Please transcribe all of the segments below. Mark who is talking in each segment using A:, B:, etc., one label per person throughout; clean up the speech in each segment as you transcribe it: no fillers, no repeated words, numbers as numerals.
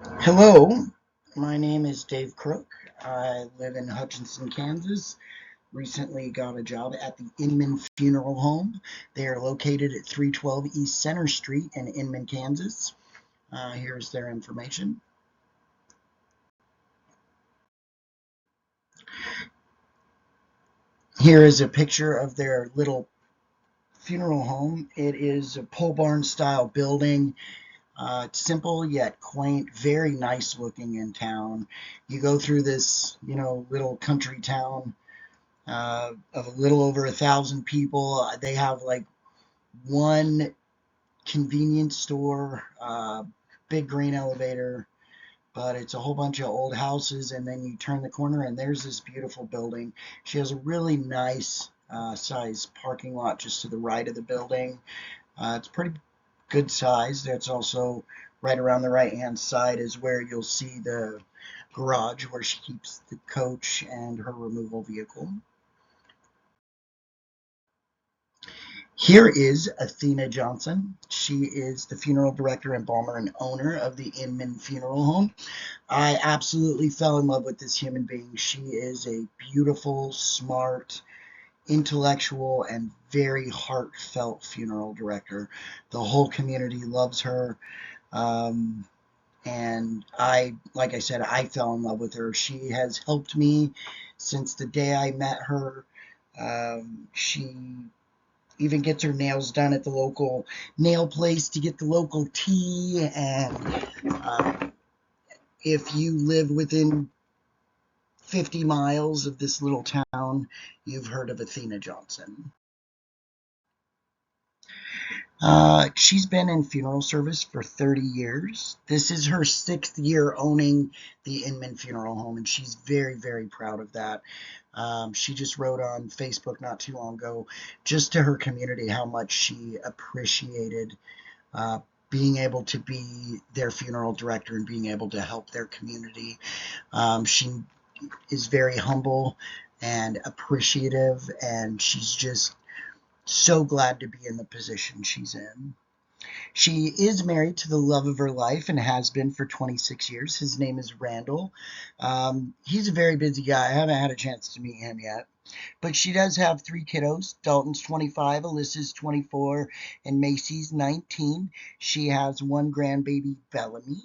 A: Hello, my name is Dave Crook. I live in Hutchinson, Kansas. Recently got a job at the Inman Funeral Home. They are located at 312 East Center Street in Inman, Kansas. Here's their information. Here is a picture of their little funeral home. It is a pole barn style building. It's simple yet quaint, very nice looking in town. You go through this, little country town of a little over 1,000 people. They have like one convenience store, big green elevator, but it's a whole bunch of old houses. And then you turn the corner, and there's this beautiful building. She has a really nice size parking lot just to the right of the building. It's pretty good size. That's also right around the right hand side is where you'll see the garage where she keeps the coach and her removal vehicle. Here is Athena Johnson. She is the funeral director, embalmer, and owner of the Inman Funeral Home. I absolutely fell in love with this human being. She is a beautiful, smart, intellectual, and very heartfelt funeral director. The whole community loves her. Um, and like I said, I fell in love with her. She has helped me since the day I met her. She even gets her nails done at the local nail place to get the local tea. And if you live within 50 miles of this little town, you've heard of Athena Johnson. She's been in funeral service for 30 years. This is her 6th year owning the Inman Funeral Home, and she's very, very proud of that. She just wrote on Facebook not too long ago, just to her community, how much she appreciated uh, being able to be their funeral director and being able to help their community. She is very humble and appreciative, and she's just so glad to be in the position she's in. She is married to the love of her life and has been for 26 years. His name is Randall. He's a very busy guy. I haven't had a chance to meet him yet. But she does have 3 kiddos. Dalton's 25, Alyssa's 24, and Macy's 19. She has one grandbaby, Bellamy.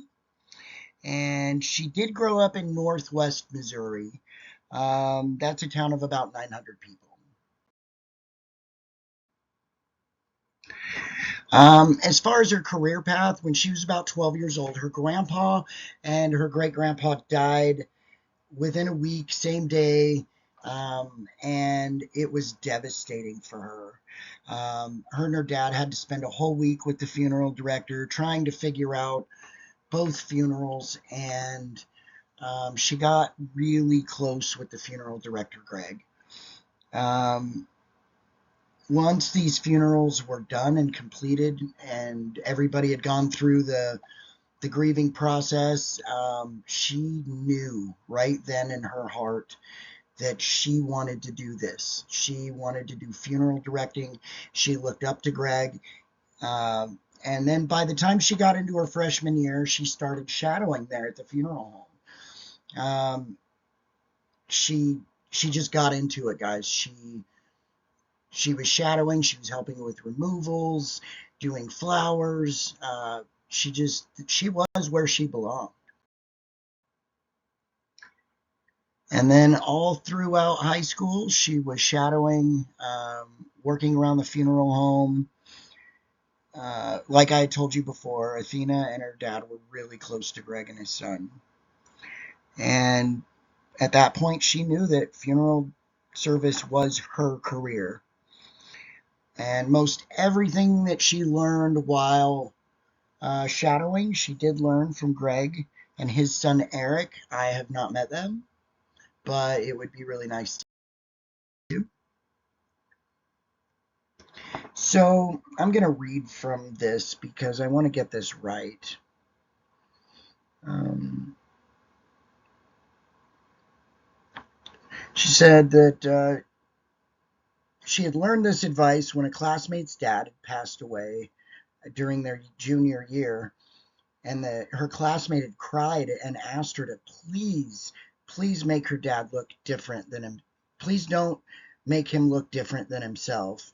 A: And she did grow up in Northwest Missouri. That's a town of about 900 people. As far as her career path, when she was about 12 years old, her grandpa and her great grandpa died within a week, same day, and it was devastating for her. Her and her dad had to spend a whole week with the funeral director trying to figure out both funerals, and she got really close with the funeral director, Greg. Um, Once these funerals were done and completed, and everybody had gone through the grieving process, she knew right then in her heart that she wanted to do this. She wanted to do funeral directing. She looked up to Greg. And then by the time she got into her freshman year, she started shadowing there at the funeral home. She just got into it, guys. She was shadowing. She was helping with removals, doing flowers. She was where she belonged. And then all throughout high school, she was shadowing, working around the funeral home. Like I told you before, Athena and her dad were really close to Greg and his son. And at that point, she knew that funeral service was her career. And most everything that she learned while shadowing, she did learn from Greg and his son Eric. I have not met them, but it would be really nice to do. So I'm going to read from this because I want to get this right. Um, she said that she had learned this advice when a classmate's dad had passed away during their junior year, and her classmate had cried and asked her to please make her dad look different than him. Please don't make him look different than himself.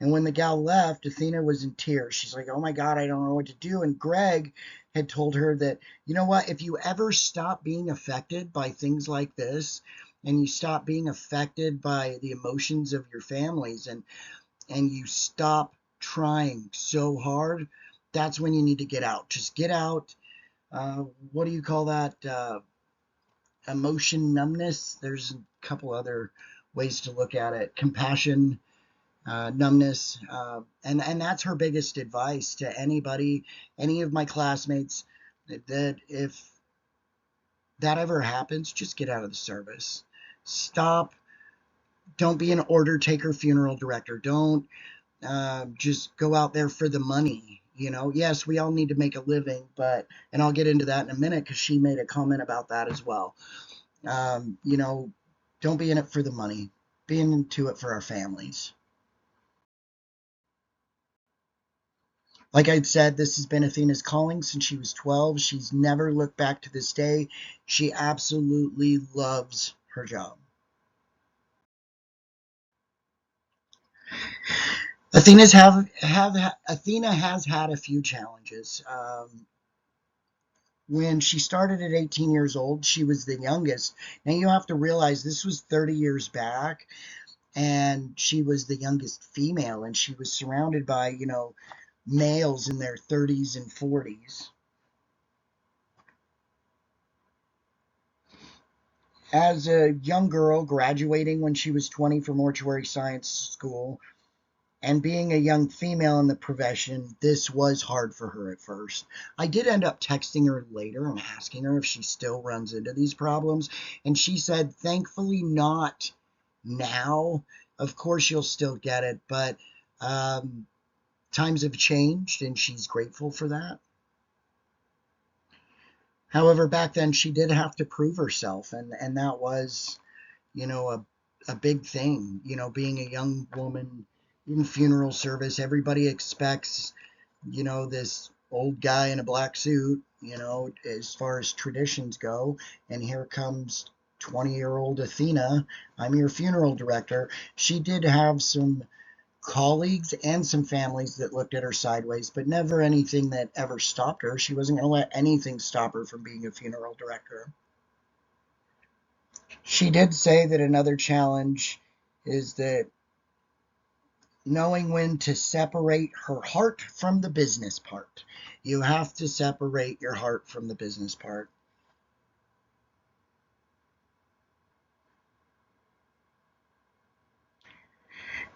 A: And when the gal left, Athena was in tears. She's like, oh my God, I don't know what to do. And Greg had told her that, you know what, if you ever stop being affected by things like this, and you stop being affected by the emotions of your families, and you stop trying so hard, that's when you need to get out. Just get out. What do you call that? Emotion numbness. There's a couple other ways to look at it. Compassion, numbness, and that's her biggest advice to anybody, any of my classmates, that if that ever happens, just get out of the service. Stop. Don't be an order taker, funeral director. Don't just go out there for the money. Yes, we all need to make a living, and I'll get into that in a minute because she made a comment about that as well. Um, you know, don't be in it for the money. Be into it for our families. Like I said, this has been Athena's calling since she was 12. She's never looked back to this day. She absolutely loves her job. Athena has had a few challenges. When she started at 18 years old, she was the youngest. Now you have to realize this was 30 years back, and she was the youngest female, and she was surrounded by, males in their 30s and 40s. As a young girl graduating when she was 20 from Mortuary Science School and being a young female in the profession, this was hard for her at first. I did end up texting her later and asking her if she still runs into these problems, and she said, thankfully, not now. Of course, you'll still get it, but times have changed, and she's grateful for that. However, back then she did have to prove herself, and that was, a big thing. Being a young woman in funeral service, everybody expects, this old guy in a black suit, as far as traditions go. And here comes 20-year-old Athena. I'm your funeral director. She did have some colleagues and some families that looked at her sideways, but never anything that ever stopped her. She wasn't going to let anything stop her from being a funeral director. She did say that another challenge is that knowing when to separate her heart from the business part. You have to separate your heart from the business part.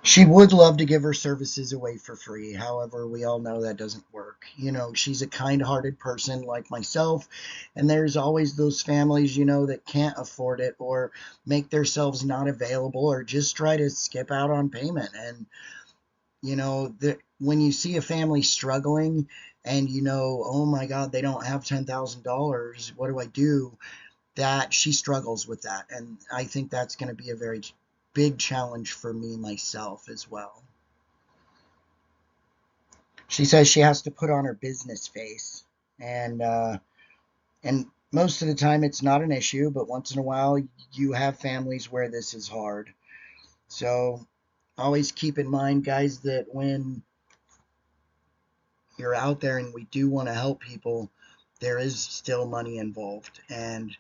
A: She would love to give her services away for free. However, we all know that doesn't work. She's a kind hearted person like myself, and there's always those families, that can't afford it or make themselves not available or just try to skip out on payment. And, when you see a family struggling and oh my God, they don't have $10,000, what do I do? That she struggles with that. And I think that's going to be a very big challenge for me myself as well. She says she has to put on her business face, and most of the time it's not an issue, but once in a while you have families where this is hard. So always keep in mind, guys, that when you're out there and we do want to help people, there is still money involved. And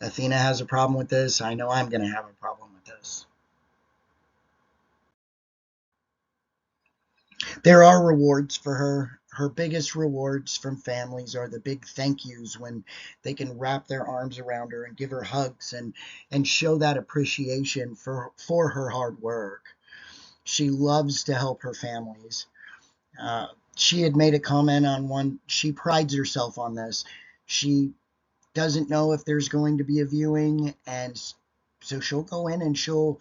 A: Athena has a problem with this. I know I'm going to have a problem with this. There are rewards for her. Her biggest rewards from families are the big thank yous when they can wrap their arms around her and give her hugs and show that appreciation for her hard work. She loves to help her families. Uh, she had made a comment on one. She prides herself on this. She doesn't know if there's going to be a viewing, and so she'll go in and she'll,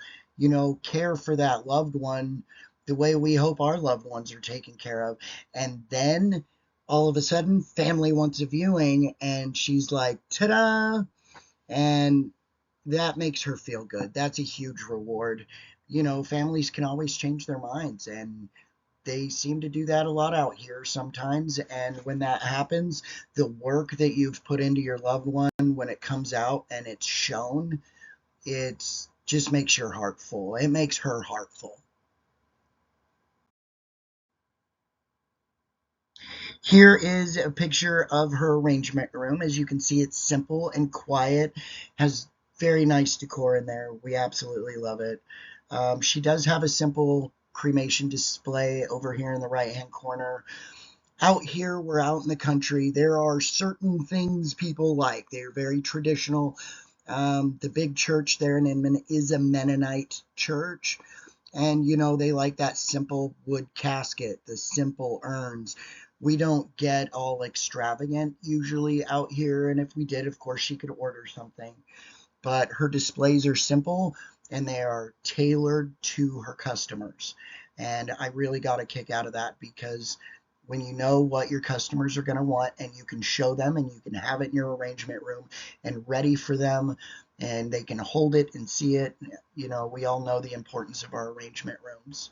A: care for that loved one the way we hope our loved ones are taken care of. And then all of a sudden, family wants a viewing, and she's like, ta-da! And that makes her feel good. That's a huge reward. Families can always change their minds, and they seem to do that a lot out here sometimes. And when that happens, the work that you've put into your loved one, when it comes out and it's shown, it just makes your heart full. It makes her heart full. Here is a picture of her arrangement room. As you can see, it's simple and quiet, has very nice decor in there. We absolutely love it. She does have a simple cremation display over here in the right hand corner. Out here, we're out in the country. There are certain things people like. They're very traditional. The big church there in Inman is a Mennonite church. And, they like that simple wood casket, the simple urns. We don't get all extravagant usually out here. And if we did, of course, she could order something. But her displays are simple and they are tailored to her customers. And I really got a kick out of that, because when you know what your customers are going to want and you can show them and you can have it in your arrangement room and ready for them, and they can hold it and see it, we all know the importance of our arrangement rooms.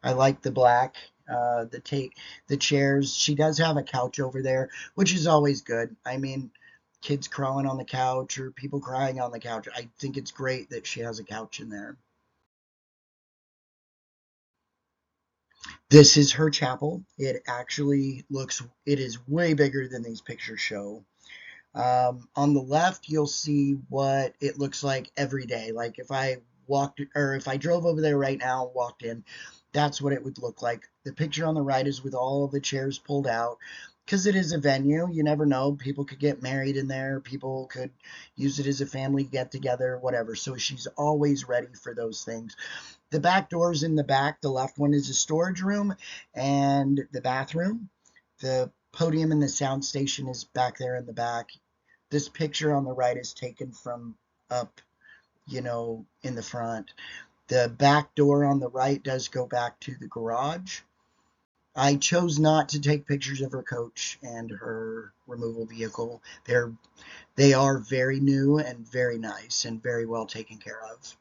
A: I like the black, the chairs. She does have a couch over there, which is always good. I mean, kids crawling on the couch or people crying on the couch. I think it's great that she has a couch in there. This is her chapel. It is way bigger than these pictures show. On the left, you'll see what it looks like every day. Like if I walked, or if I drove over there right now and walked in, that's what it would look like. The picture on the right is with all of the chairs pulled out, because it is a venue. You never know. People could get married in there. People could use it as a family get together, whatever. So she's always ready for those things. The back door's in the back. The left one is a storage room and the bathroom. The podium and the sound station is back there in the back. This picture on the right is taken from up, in the front. The back door on the right does go back to the garage. I chose not to take pictures of her coach and her removal vehicle. They are very new and very nice and very well taken care of.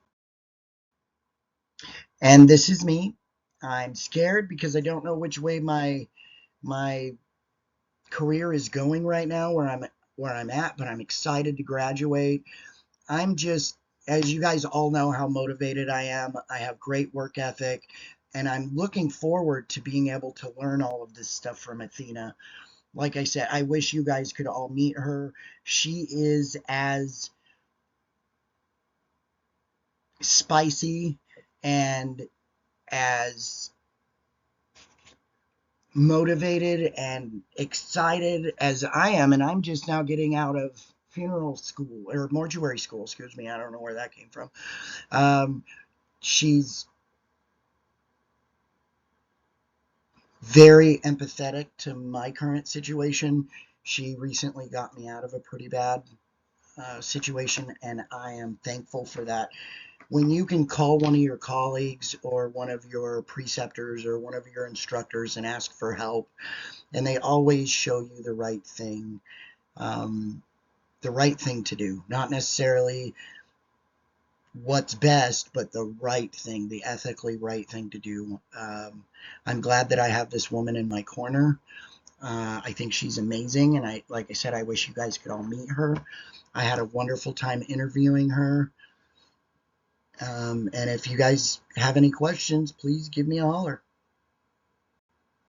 A: And this is me. I'm scared because I don't know which way my career is going right now, where I'm at, but I'm excited to graduate. I'm just, as you guys all know how motivated I am. I have great work ethic, and I'm looking forward to being able to learn all of this stuff from Athena. Like I said, I wish you guys could all meet her. She is as spicy and as motivated and excited as I am, and I'm just now getting out of funeral school, or mortuary school, excuse me. I don't know where that came from. She's very empathetic to my current situation. She recently got me out of a pretty bad situation, and I am thankful for that. When you can call one of your colleagues or one of your preceptors or one of your instructors and ask for help, and they always show you um, the right thing to do, not necessarily what's best, but the right thing, the ethically right thing to do. I'm glad that I have this woman in my corner. I think she's amazing, and like I said, I wish you guys could all meet her. I had a wonderful time interviewing her. And if you guys have any questions, please give me a holler.